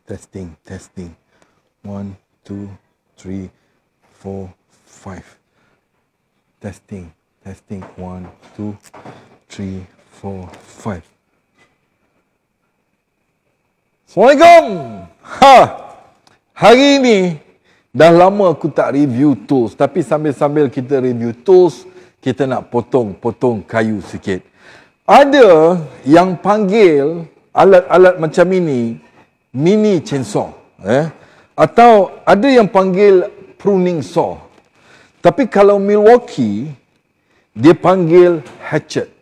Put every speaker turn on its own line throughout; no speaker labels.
Testing, testing. 1, 2, 3, 4, 5. Testing, testing. 1, 2, 3, 4, 5. Assalamualaikum. Hari ini dah lama aku tak review tools, tapi sambil-sambil kita review tools, kita nak potong kayu sikit. Ada yang panggil alat-alat macam ini mini chainsaw, atau ada yang panggil pruning saw. Tapi kalau Milwaukee, dia panggil hatchet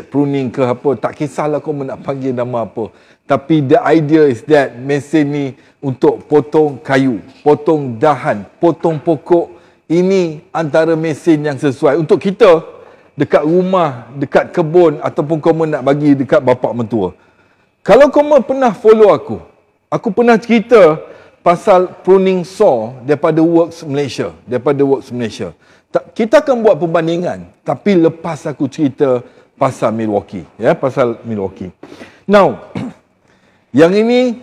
pruning ke apa, tak kisahlah kau nak panggil nama apa. Tapi the idea is that mesin ni untuk potong kayu, potong dahan, potong pokok. Ini antara mesin yang sesuai untuk kita dekat rumah, dekat kebun, ataupun kau nak bagi dekat bapak mentua. Kalau kau pernah follow aku pernah cerita pasal pruning saw daripada Works Malaysia. Kita akan buat perbandingan, tapi lepas aku cerita pasal Milwaukee, Now, yang ini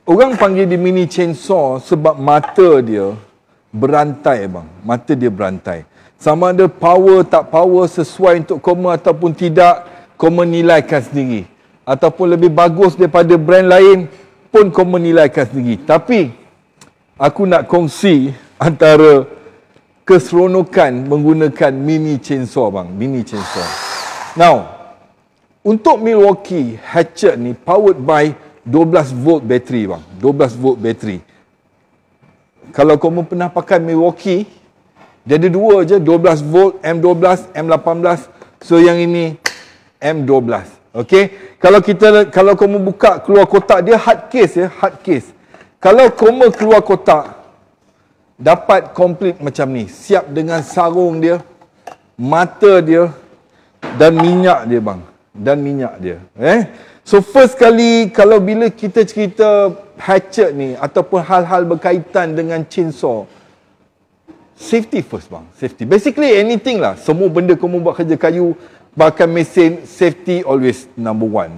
orang panggil dia mini chainsaw sebab mata dia berantai, bang. Mata dia berantai. Sama ada power tak power sesuai untuk koma ataupun tidak, koma nilaikan sendiri. Ataupun lebih bagus daripada brand lain pun kau menilaikan sendiri. Tapi aku nak kongsi antara keseronokan menggunakan mini chainsaw, bang. Mini chainsaw. Now, untuk Milwaukee hatchet ni powered by 12 volt battery, bang. 12 volt battery. Kalau kau pernah pakai Milwaukee, dia ada dua je, 12 volt, M12, M18. So yang ini M12. Okey, kalau kamu buka keluar kotak dia hard case. Kalau kamu keluar kotak dapat komplit macam ni, siap dengan sarung dia, mata dia dan minyak dia, bang. So first kali kalau bila kita cerita hatchet ni ataupun hal-hal berkaitan dengan chainsaw, safety first, bang. Safety. Basically anything lah. Semua benda kamu buat kerja kayu, bahkan mesin, safety always number one.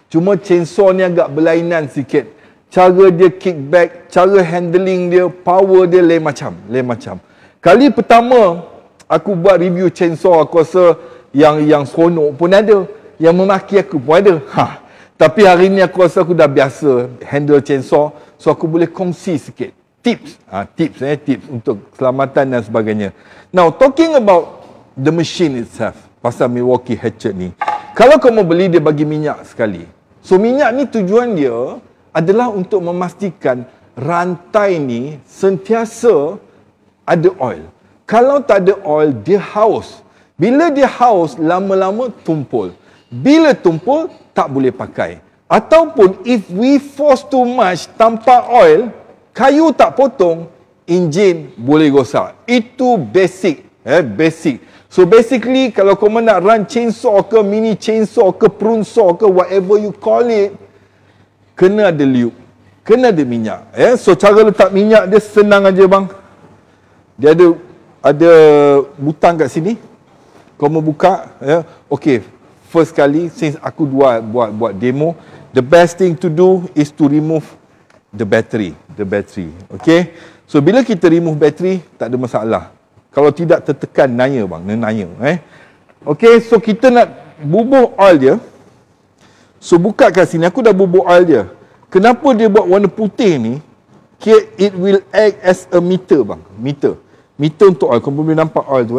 Cuma chainsaw ni agak berlainan sikit. Cara dia kickback, cara handling dia, power dia lain macam. Kali pertama aku buat review chainsaw, aku rasa yang seronok pun ada, yang memaki aku pun ada. Tapi hari ni aku rasa aku dah biasa handle chainsaw, so aku boleh kongsi sikit tips untuk keselamatan dan sebagainya. Now, talking about the machine itself, pasal Milwaukee hatchet ni, kalau kamu beli, dia bagi minyak sekali. So minyak ni tujuan dia adalah untuk memastikan rantai ni sentiasa ada oil. Kalau tak ada oil, dia haus. Bila dia haus, lama-lama tumpul. Bila tumpul, tak boleh pakai. Ataupun if we force too much tanpa oil, kayu tak potong, enjin boleh rosak. Itu basic. So basically, kalau kau nak run chainsaw ke, mini chainsaw ke, prune saw ke, whatever you call it, kena ada lube, kena ada minyak. So cara letak minyak dia senang aja, bang. Dia ada butang kat sini. Kau mau buka, okay. First kali, since aku buat demo, the best thing to do is to remove the battery. Okay. So bila kita remove battery, tak ada masalah. Kalau tidak tertekan naya, bang, naya. Okey, so kita nak bubuh oil dia. So buka kat sini, aku dah bubuh oil dia. Kenapa dia buat warna putih ni? It will act as a meter, bang. Meter untuk oil. Kau boleh nampak oil tu,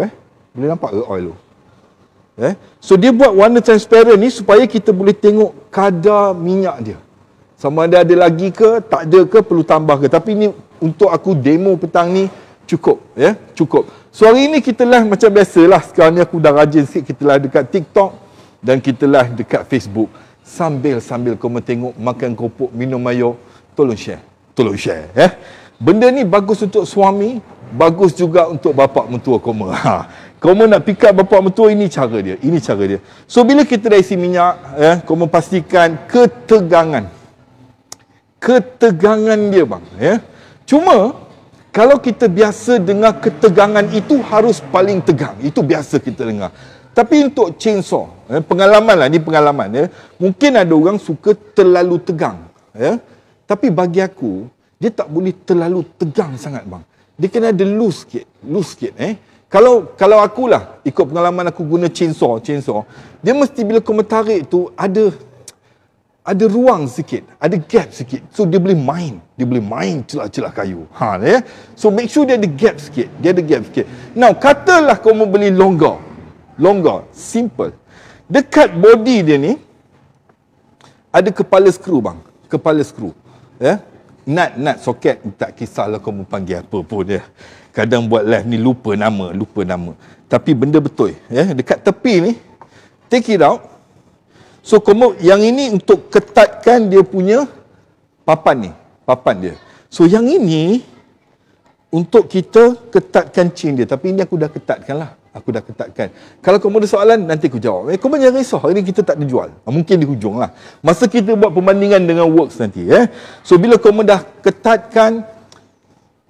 Boleh nampak ke oil tu? So dia buat warna transparent ni supaya kita boleh tengok kadar minyak dia. Sama ada lagi ke, tak ada ke, perlu tambah ke. Tapi ni untuk aku demo petang ni cukup. So hari ni kita live macam biasalah. Sekarang ni aku dah rajin sikit, kita live dekat TikTok dan kita live dekat Facebook. Sambil kau tengok makan keropok, minum mayo, tolong share. Benda ni bagus untuk suami, bagus juga untuk bapak mentua koma. Koma nak pick up bapak mentua, ini cara dia. So bila kita dah isi minyak, koma pastikan ketegangan dia, bang. Cuma kalau kita biasa dengar ketegangan itu harus paling tegang. Itu biasa kita dengar. Tapi untuk chainsaw, pengalaman lah, ni pengalaman ya. Mungkin ada orang suka terlalu tegang, ya. Tapi bagi aku, dia tak boleh terlalu tegang sangat bang. Dia kena ada loose sikit, Kalau akulah, ikut pengalaman aku guna chainsaw, dia mesti bila kau tarik tu ada ruang sikit, ada gap sikit. So dia boleh main celah-celah kayu. Ya. So make sure dia ada gap sikit, Now, katalah kau mau beli longer, simple. Dekat body dia ni ada kepala skru bang, ya. Nut soket, tak kisahlah kau mau panggil apa pun dia. Kadang buat live ni lupa nama. Tapi benda betul, ya. Dekat tepi ni, take it out. So yang ini untuk ketatkan dia punya papan dia. So yang ini untuk kita ketatkan chain dia. Tapi ini aku dah ketatkan lah. Kalau kau ada soalan, nanti aku jawab. Kau jangan risau, hari ni kita tak ada jual. Mungkin di hujung lah. Masa kita buat perbandingan dengan works nanti. So bila kau dah ketatkan,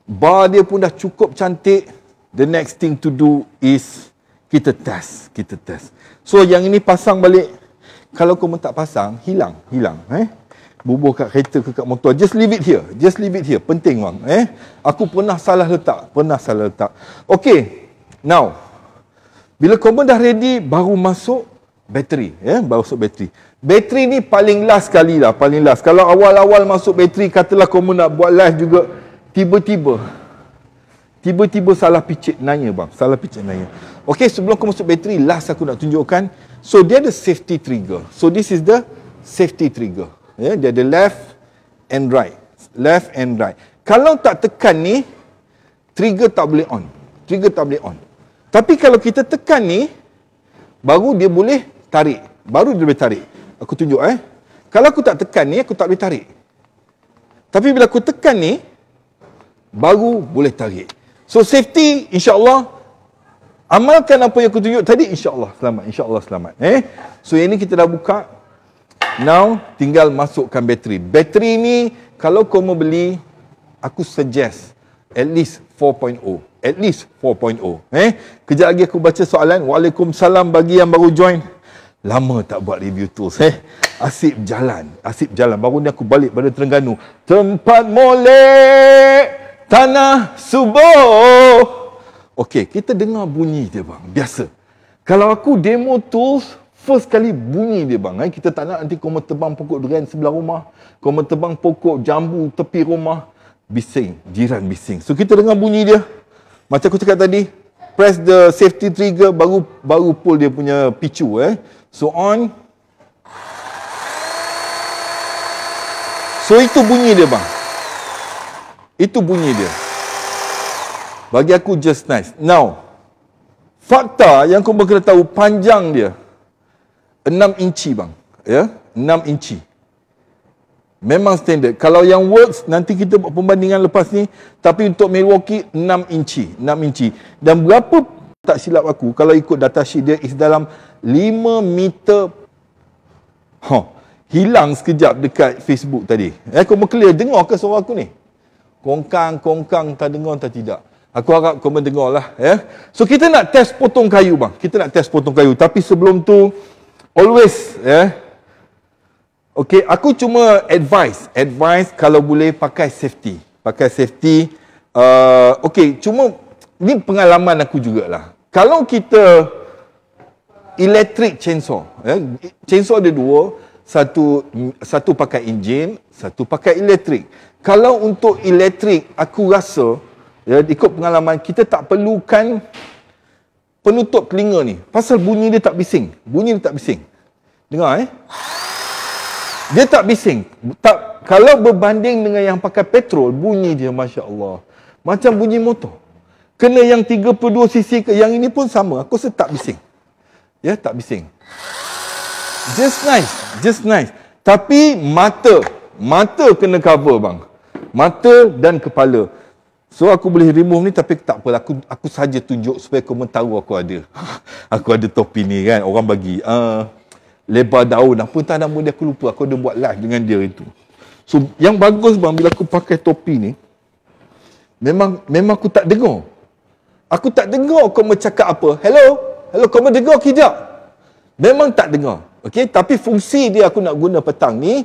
bar dia pun dah cukup cantik, the next thing to do is kita test. So yang ini pasang balik. Kalau kau tak pasang, hilang. Bubuh kat kereta ke kat motor. Just leave it here. Penting bang. Aku pernah salah letak. Okay. Now, bila kau dah ready, baru masuk bateri. Bateri ni paling last sekali lah. Kalau awal-awal masuk bateri, katalah kau nak buat live juga, tiba-tiba salah picit nanya bang. Okay, sebelum kau masuk bateri, last aku nak tunjukkan. So, dia ada safety trigger. So, this is the safety trigger. Dia ada left and right. Kalau tak tekan ni, trigger tak boleh on. Tapi kalau kita tekan ni, baru dia boleh tarik. Aku tunjuk Kalau aku tak tekan ni, aku tak boleh tarik. Tapi bila aku tekan ni, baru boleh tarik. So safety, insya-Allah, amalkan apa yang aku tunjuk tadi, insya-Allah selamat. So yang ni kita dah buka. Now, tinggal masukkan bateri. Bateri ni, kalau kau mau beli, aku suggest at least 4.0. Kejap lagi aku baca soalan. Waalaikumsalam bagi yang baru join. Lama tak buat review tools. Asyik berjalan. Baru ni aku balik pada Terengganu. Tempat molek tanah subuh. Okey, kita dengar bunyi dia bang. Biasa. Kalau aku demo tools, first kali bunyi dia bang. Kita tak nak nanti kau tebang pokok durian sebelah rumah. Kau tebang pokok jambu tepi rumah. Bising, jiran bising. So kita dengar bunyi dia. Macam aku cakap tadi, press the safety trigger, baru pull dia punya picu. So on. So itu bunyi dia bang. Bagi aku just nice. Now, fakta yang kau kena tahu, panjang dia 6 inci bang. 6 inci. Memang standard. Kalau yang works, nanti kita buat perbandingan lepas ni. Tapi untuk Milwaukee, 6 inci. Dan berapa, tak silap aku, kalau ikut datasheet dia, is dalam 5 meter. Hilang sekejap dekat Facebook tadi. Kau clear, dengar ke suara aku ni? Kongkang, tak dengar, tak tidak. Aku harap kau mendengar lah. So, kita nak test potong kayu bang. Tapi sebelum tu, always, okay, aku cuma advise kalau boleh pakai safety. Okay, cuma ni pengalaman aku jugalah. Kalau kita electric chainsaw, chainsaw ada dua, satu pakai enjin, satu pakai elektrik. Kalau untuk elektrik, aku rasa, ikut pengalaman, kita tak perlukan penutup telinga ni. Pasal bunyi dia tak bising. Dengar dia tak bising. Kalau berbanding dengan yang pakai petrol, bunyi dia Masya Allah. Macam bunyi motor. Kena yang 32cc ke yang ini pun sama. Aku rasa tak bising. Tak bising. Just nice. Tapi mata kena cover bang. Mata dan kepala. So aku boleh remove ni, tapi tak apa. Aku saja tunjuk supaya kau tahu aku ada. Aku ada topi ni kan. Orang bagi. Lebar daun. Apa entah nama dia, aku lupa. Aku ada buat live dengan dia itu. So yang bagus bang, bila aku pakai topi ni, memang aku tak dengar. Aku tak dengar kau bercakap apa. Hello. Hello, kau mendengar ke tidak? Memang tak dengar. Okey, tapi fungsi dia aku nak guna petang ni,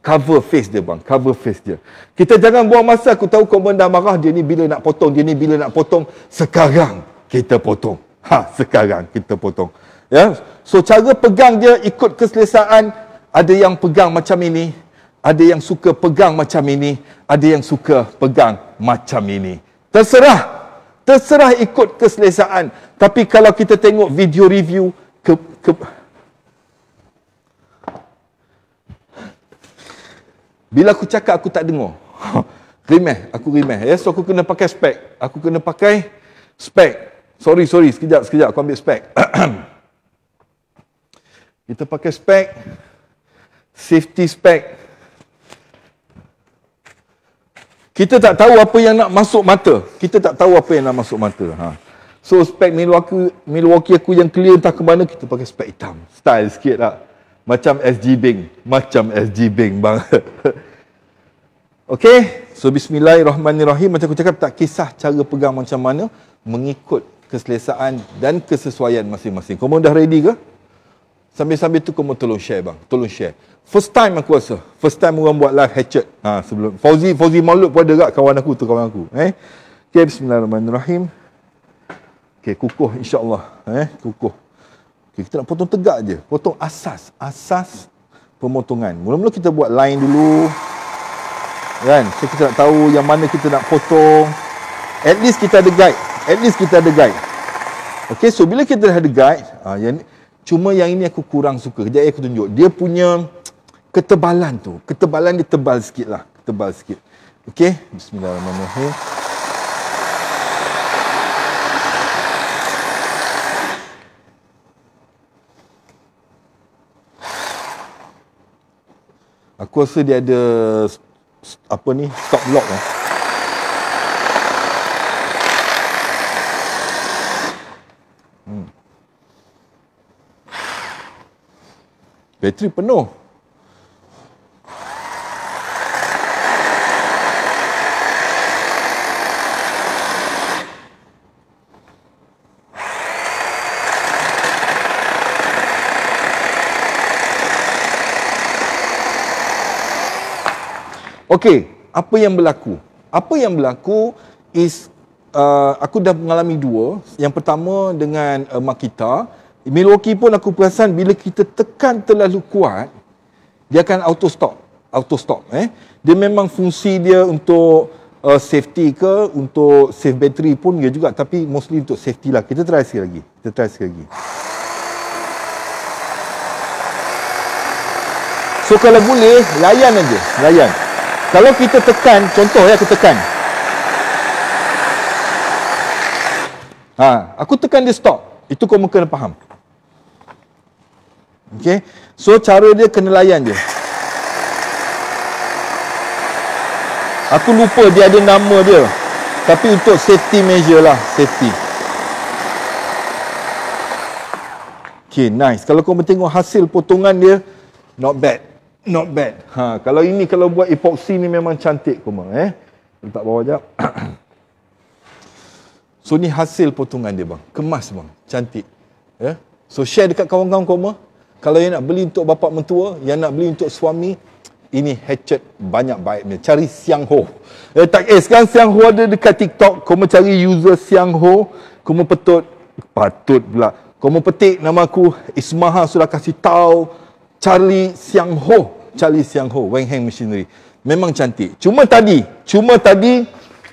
cover face dia bang, cover face dia. Kita jangan buang masa, aku tahu korban dah marah, dia ni bila nak potong, dia ni bila nak potong. Sekarang kita potong. Sekarang kita potong. Ya. So cara pegang dia ikut keselesaan. Ada yang pegang macam ini, ada yang suka pegang macam ini, ada yang suka pegang macam ini. Terserah ikut keselesaan. Tapi kalau kita tengok video review bila aku cakap aku tak dengar. Aku remeh. Ya, so aku kena pakai spek. Sorry, sekejap aku ambil spek. Kita pakai spek. Safety spek. Kita tak tahu apa yang nak masuk mata. So spek Milwaukee aku yang clear entah ke mana, kita pakai spek hitam. Style sikit lah. Macam SG Bank bang. Okey, so bismillahirrahmanirrahim. Macam aku cakap, tak kisah cara pegang macam mana, mengikut keselesaan dan kesesuaian masing-masing. Kamu dah ready ke? Sambil-sambil tu kamu tolong share bang, tolong share. First time aku rasa, orang buat live hatchet. Sebelum Fauzi Maulud pun ada kat kawan aku. Okey, bismillahirrahmanirrahim. Okey, kukuh insya-Allah, kukuh. Okay, kita nak potong tegak je. Potong asas pemotongan. Mula-mula kita buat line dulu. Kan? So kita nak tahu yang mana kita nak potong. At least kita ada guide. Okay, so bila kita dah ada guide, cuma yang ini aku kurang suka. Kejap aku tunjuk. Dia punya ketebalan dia tebal sikit lah. Okay, bismillahirrahmanirrahim. Aku rasa dia ada stop lock lah. Bateri penuh. Okey, apa yang berlaku is aku dah mengalami dua. Yang pertama dengan Makita. Milwaukee pun aku perasan bila kita tekan terlalu kuat, dia akan auto stop. Dia memang fungsi dia untuk safety ke, untuk save battery pun dia juga, tapi mostly untuk safety lah. Kita try sekali lagi. So kalau boleh, layan. Kalau kita tekan, contoh aku tekan. Aku tekan dia stop. Itu kau kena faham. Okay. So cara dia kena layan je. Aku lupa dia ada nama dia. Tapi untuk safety measure lah. Okay, nice. Kalau kau tengok hasil potongan dia, not bad. Kalau buat epoxy ni memang cantik koma. Letak bawah jap. So ni hasil potongan dia bang. Kemas bang, cantik. So share dekat kawan-kawan koma. Kalau yang nak beli untuk bapa mentua, yang nak beli untuk suami, ini hatchet banyak baiknya. Cari Siang Ho. Sekarang Siang Ho ada dekat TikTok. Koma cari user Siang Ho. Koma patut pula. Koma petik nama aku, Ismaha sudah kasih tahu. Charlie Siang Ho, Weng Heng Machinery. Memang cantik. Cuma tadi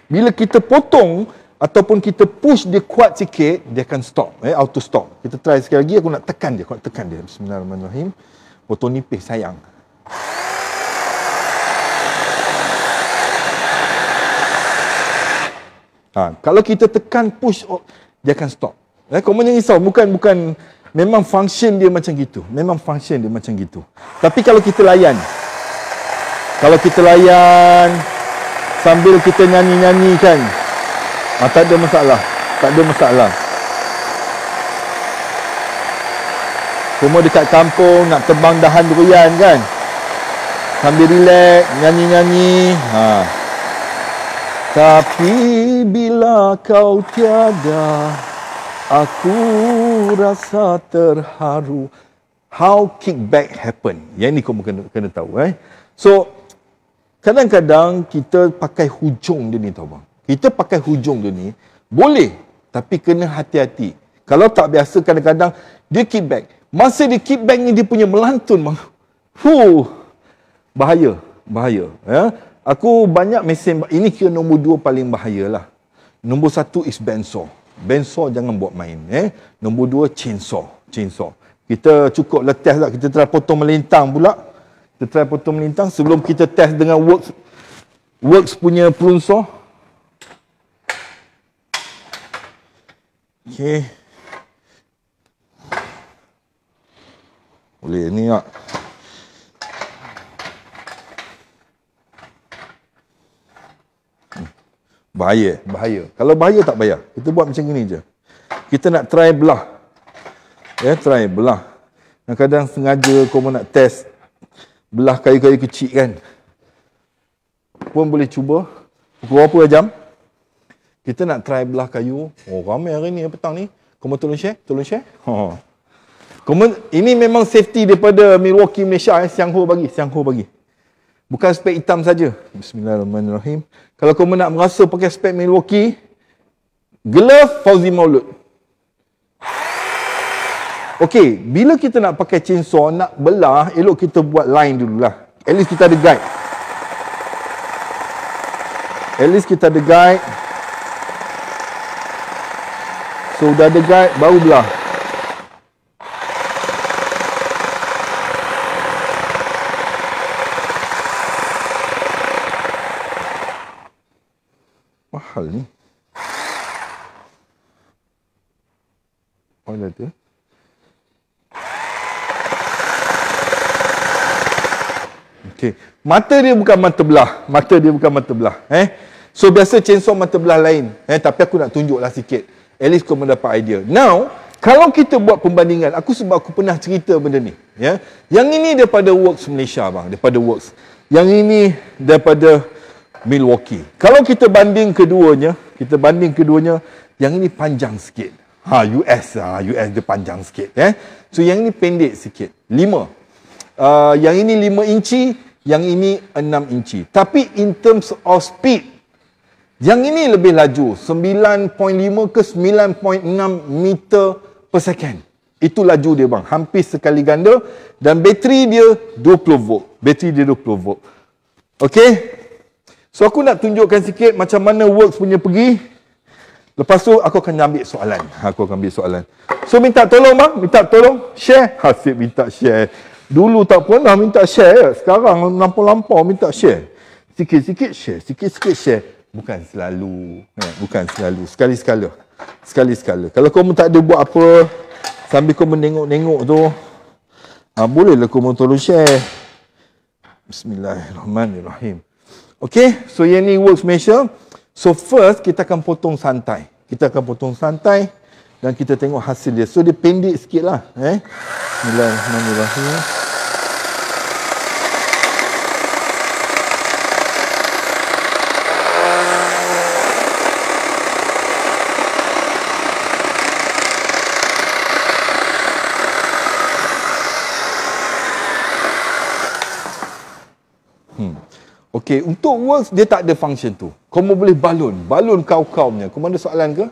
bila kita potong ataupun kita push dia kuat sikit, dia akan stop, auto stop. Kita try sekali lagi, aku nak tekan dia. Bismillahirrahmanirrahim. Potong nipis sayang. Kalau kita tekan push, dia akan stop. Kau jangan risau, bukan memang function dia macam gitu. Tapi kalau kita layan sambil kita nyanyi-nyanyi kan, tak ada masalah. Semua dekat kampung nak tebang dahan durian kan, sambil relax, nyanyi-nyanyi. Tapi bila kau tiada, aku rasa terharu. How kickback happen. Yang ni kamu kena tahu. So, kadang-kadang kita pakai hujung dia ni tau bang. Kita pakai hujung dia ni, boleh. Tapi kena hati-hati. Kalau tak biasa, kadang-kadang dia kickback. Masa dia kickback ni, dia punya melantun bang. Bahaya. Ya? Aku banyak mesin, ini kira nombor 2 paling bahaya lah. Nombor 1 is bandsaw. Bandsaw jangan buat main. Nombor 2, chainsaw. Kita cukup test lah. Kita try potong melintang pula. Kita try potong melintang sebelum kita test dengan Works punya prune saw. Okay. Boleh ni tak? Bahaya. Kalau bahaya tak payah. Kita buat macam ni je. Kita nak try belah. Try belah. Kadang-kadang sengaja kau nak test belah kayu-kayu kecil kan. Pun boleh cuba. Pukul berapa jam? Kita nak try belah kayu. Ramai hari ni petang ni. Kau tolong share? Ini memang safety daripada Milwaukee Malaysia. Siang Ho bagi. Bukan spek hitam saja. Bismillahirrahmanirrahim. Kalau kau nak merasa pakai spek Milwaukee, glove Fauzi Maulud. Okey, bila kita nak pakai chainsaw, nak belah, elok kita buat line dululah. At least kita ada guide. So, dah ada guide, baru belah. Mahal ni. Mana tu? Okay. Mata dia bukan mata belah. So biasa chainsaw mata belah lain. Tapi aku nak tunjuklah sikit. At least kau mendapat idea. Now, kalau kita buat pembandingan, sebab aku pernah cerita benda ni. Yang ini daripada Works Malaysia bang. Yang ini daripada Milwaukee. Kalau kita banding keduanya, yang ini panjang sikit. US dia panjang sikit. So yang ini pendek sikit. 5. Yang ini 5 inci, yang ini 6 inci. Tapi in terms of speed, yang ini lebih laju. 9.5 ke 9.6 meter per second. Itu laju dia bang. Hampir sekali ganda. Dan bateri dia 20 volt. Okay. So aku nak tunjukkan sikit macam mana Works punya pergi. Lepas tu aku akan ambil soalan. So minta tolong bang. Share. Hasib minta share. Dulu tak pernah minta share. Sekarang lampau-lampau minta share. Sikit-sikit share. Bukan selalu. Sekali-sekala. Kalau kamu tak ada buat apa, sambil kamu menengok-nengok tu, bolehlah kamu tolong share. Bismillahirrahmanirrahim. Okay, so yang ni Works Malaysia. So first, kita akan potong santai. Dan kita tengok hasil dia. So dia pendek sikit lah. Bismillahirrahmanirrahim. Okey, untuk Works dia tak ada function tu. Kamu boleh balon kau-kau punya. Kamu ada soalan ke?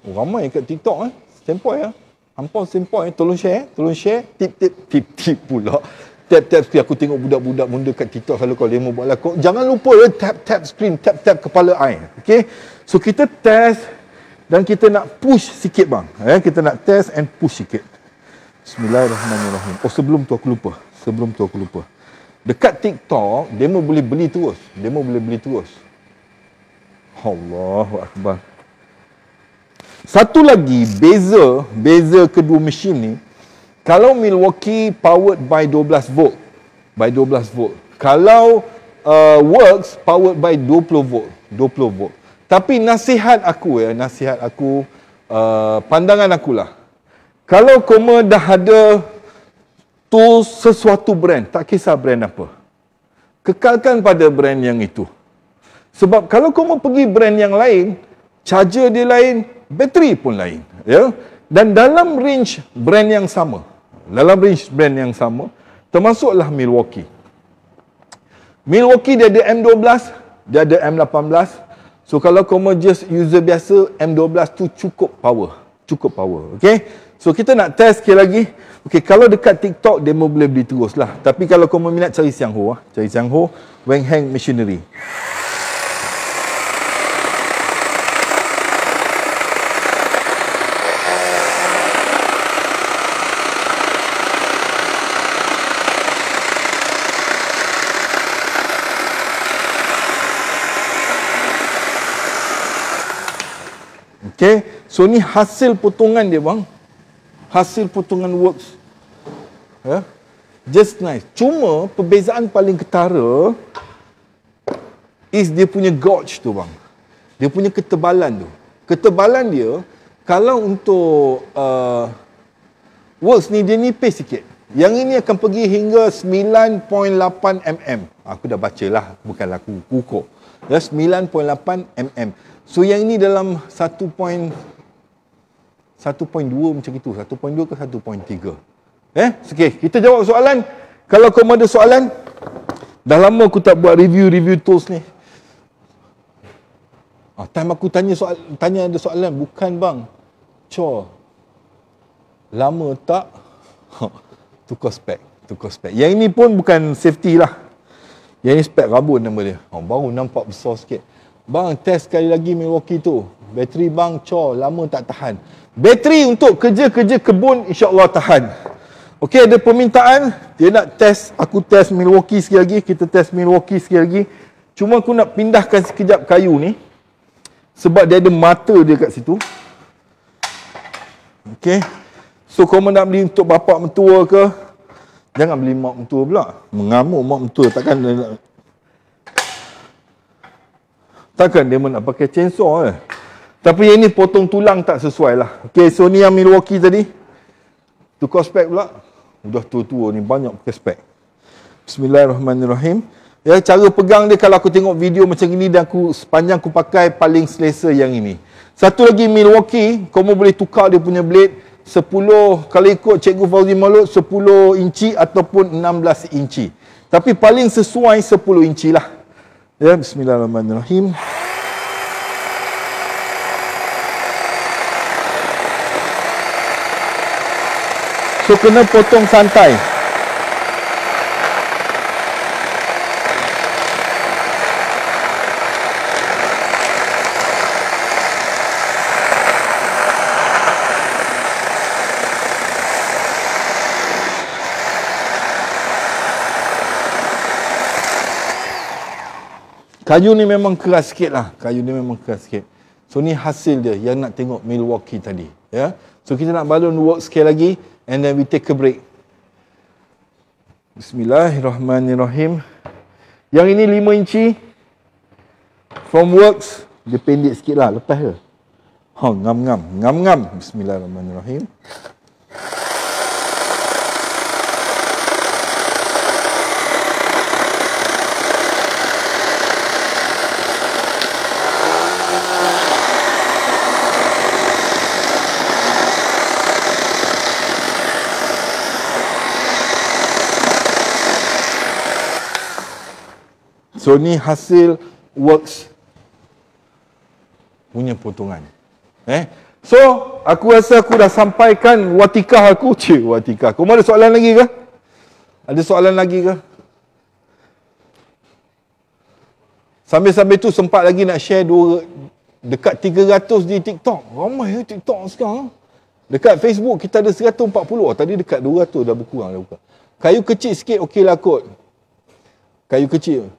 Ramai kat TikTok sempoi Hampir sempoi. Tolong share. Tip pula. Tap screen. Aku tengok budak-budak muda kat TikTok selalu kalau demo buat lakuk. Jangan lupa tap screen, tap kepala I. Okey. So kita test dan kita nak push sikit bang. Kita nak test and push sikit. Bismillahirrahmanirrahim. Sebelum tu aku lupa. Dekat TikTok, demo boleh beli terus. Allahu Akbar. Satu lagi, beza kedua mesin ni, kalau Milwaukee powered by 12 volt. Kalau Works powered by 20 volt. Tapi nasihat aku, pandangan akulah. Kalau kamu dah ada tu sesuatu brand, tak kisah brand apa, kekalkan pada brand yang itu. Sebab kalau kamu pergi brand yang lain, charger dia lain, bateri pun lain. Ya. Dan dalam range brand yang sama, termasuklah Milwaukee. Milwaukee dia ada M12, dia ada M18. So kalau kamu just user biasa, M12 tu cukup power. Okay. So kita nak test sekali lagi. Okay, kalau dekat TikTok, demo boleh beli terus lah. Tapi kalau kamu minat, cari Xiangho. Cari Xiangho, Wenheng Machinery. Okay, so ni hasil potongan dia bang. Hasil potongan works. Ya. Just nice. Cuma perbezaan paling ketara is dia punya gauge tu bang. Dia punya ketebalan tu. Ketebalan dia, kalau untuk works ni dia nipis sikit. Yang ini akan pergi hingga 9.8 mm. Aku dah baca lah, bukanlah aku kukuh. Ya, 9.8 mm. So yang ini dalam 1.2 macam itu. 1.2 ke 1.3. Okay, kita jawab soalan. Kalau kamu ada soalan, dah lama aku tak buat review tools ni. Time aku tanya ada soalan. Bukan bang, lama tak? Tukar spek. Yang ini pun bukan safety lah. Yang ini spek rabun nama dia. Baru nampak besar sikit. Bang, test sekali lagi Milwaukee tu. Bateri bang, lama tak tahan. Bateri untuk kerja-kerja kebun, insya-Allah tahan. Okey, ada permintaan. Dia nak test, aku test Milwaukee sekali lagi. Kita test Milwaukee sekali lagi. Cuma aku nak pindahkan sekejap kayu ni. Sebab dia ada mata dia kat situ. Okey. So, kalau nak beli untuk bapak mentua ke, jangan beli mak mentua pula. Mengamuk mak mentua. Takkan dia nak pakai chainsaw Tapi yang ni potong tulang tak sesuai lah. Okay, so ni yang Milwaukee tadi. Tukar spek pula. Udah tua-tua ni, banyak pakai spek. Bismillahirrahmanirrahim. Ya, cara pegang dia kalau aku tengok video macam ini dan sepanjang aku pakai paling selesa yang ini. Satu lagi Milwaukee, kamu boleh tukar dia punya blade 10, kalau ikut Cikgu Fauzi Maulud, 10 inci ataupun 16 inci. Tapi paling sesuai 10 inci lah. Ya, bismillahirrahmanirrahim. So, kena potong santai. Kayu ni memang keras sikit lah. So ni hasil dia yang nak tengok Milwaukee tadi. Ya. So kita nak balun work sekali lagi. And then we take a break. Bismillahirrahmanirrahim. Yang ini 5 inci. From works. Dia pendek sikit lah. Lepas ke? Ngam-ngam. Bismillahirrahmanirrahim. So ni hasil works punya potongan. So aku rasa aku dah sampaikan watikah aku. Watikah. Kamu ada soalan lagi ke? Sambil-sambil tu sempat lagi nak share dekat 300 di TikTok. Ramai TikTok sekarang. Dekat Facebook kita ada 140. Tadi dekat 200 dah berkurang. Kayu kecil sikit okey lah kot. Kayu kecil.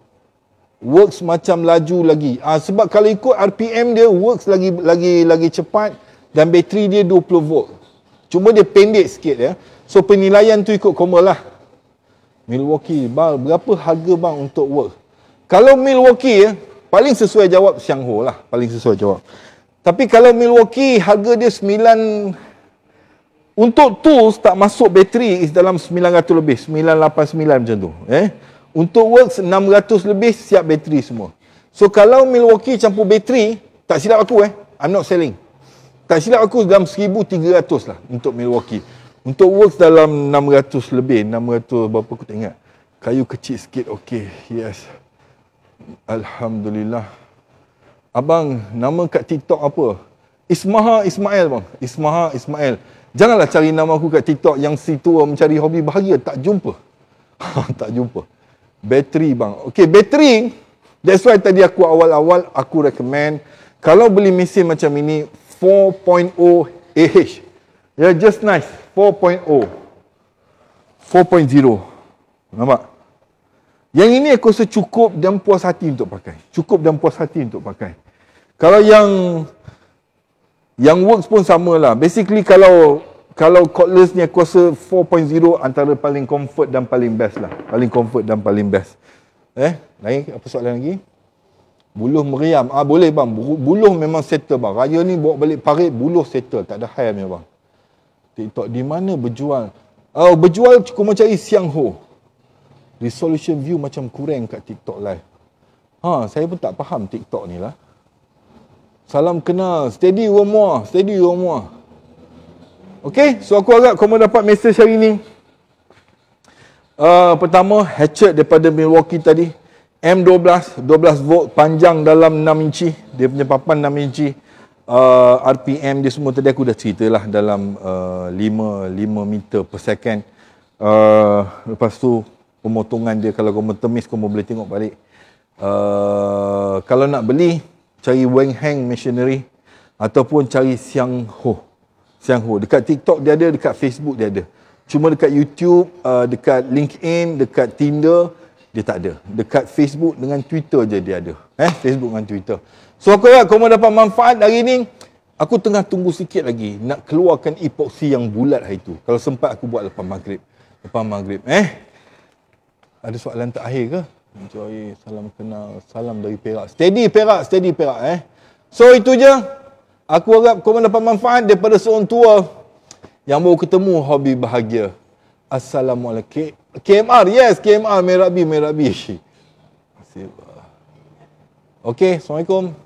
Works macam laju lagi. Sebab kalau ikut RPM dia, works lagi cepat dan bateri dia 20 volt. Cuma dia pendek sikit ya. So penilaian tu ikut koma lah. Milwaukee, berapa harga bang untuk work? Kalau Milwaukee paling sesuai jawab Xiangho lah. Paling sesuai jawab. Tapi kalau Milwaukee harga dia 9, untuk tools tak masuk bateri is dalam 900 lebih. 989 macam tu. Untuk works 600 lebih siap bateri semua. So kalau Milwaukee campur bateri, tak silap aku I'm not selling. Tak silap aku dalam 1,300 lah untuk Milwaukee. Untuk Works dalam 600 lebih, 600 berapa aku tak ingat. Kayu kecil sikit, okey, yes. Alhamdulillah. Abang, nama kat TikTok apa? Ismaha Ismail bang. Ismaha Ismail. Janganlah cari nama aku kat TikTok yang situ mencari hobi bahagia. Tak jumpa. Tak jumpa. Bateri bang. Okey, bateri. That's why tadi aku awal-awal aku recommend kalau beli mesin macam ini 4.0 AH. Yeah, just nice. 4.0. 4.0. Nampak? Yang ini aku rasa cukup dan puas hati untuk pakai. Cukup dan puas hati untuk pakai. Kalau yang Works pun samalah. Basically kalau cordless ni aku rasa 4.0 antara paling comfort dan paling best lah. Paling comfort dan paling best. Lain apa soalan lagi? Buluh meriam. Boleh bang. Buluh memang settle bang. Raya ni bawa balik parit, buluh settle. Tak ada hal ni bang. TikTok di mana berjual? Berjual cuma cari Siang Ho. Resolution view macam kurang kat TikTok live. Saya pun tak faham TikTok ni lah. Salam kenal. Steady rumah. Steady rumah. Okay, so aku harap korang dapat mesej hari ni. Pertama, hatchet daripada Milwaukee tadi. M12, 12 volt, panjang dalam 6 inci. Dia punya papan 6 inci. RPM dia semua tadi aku dah cerita lah dalam 5 meter per second. Lepas tu, pemotongan dia kalau korang temis, korang boleh tengok balik. Kalau nak beli, cari Weng Heng Machinery ataupun cari Siang Ho. Siang Ho. Dekat TikTok dia ada, dekat Facebook dia ada. Cuma dekat YouTube, dekat LinkedIn, dekat Tinder, dia tak ada. Dekat Facebook dengan Twitter je dia ada. Facebook dengan Twitter. So aku harap korang dapat manfaat hari ni. Aku tengah tunggu sikit lagi nak keluarkan epoxy yang bulat hari tu. Kalau sempat aku buat lepas maghrib. Lepas maghrib. Ada soalan terakhir ke? Enjoy, salam kenal, salam dari Perak. Steady Perak, steady Perak. So itu je. Aku harap korang dapat manfaat daripada seorang tua yang baru ketemu hobi bahagia. Assalamualaikum. KMR, yes, KMR, Merabi. Okay, Assalamualaikum.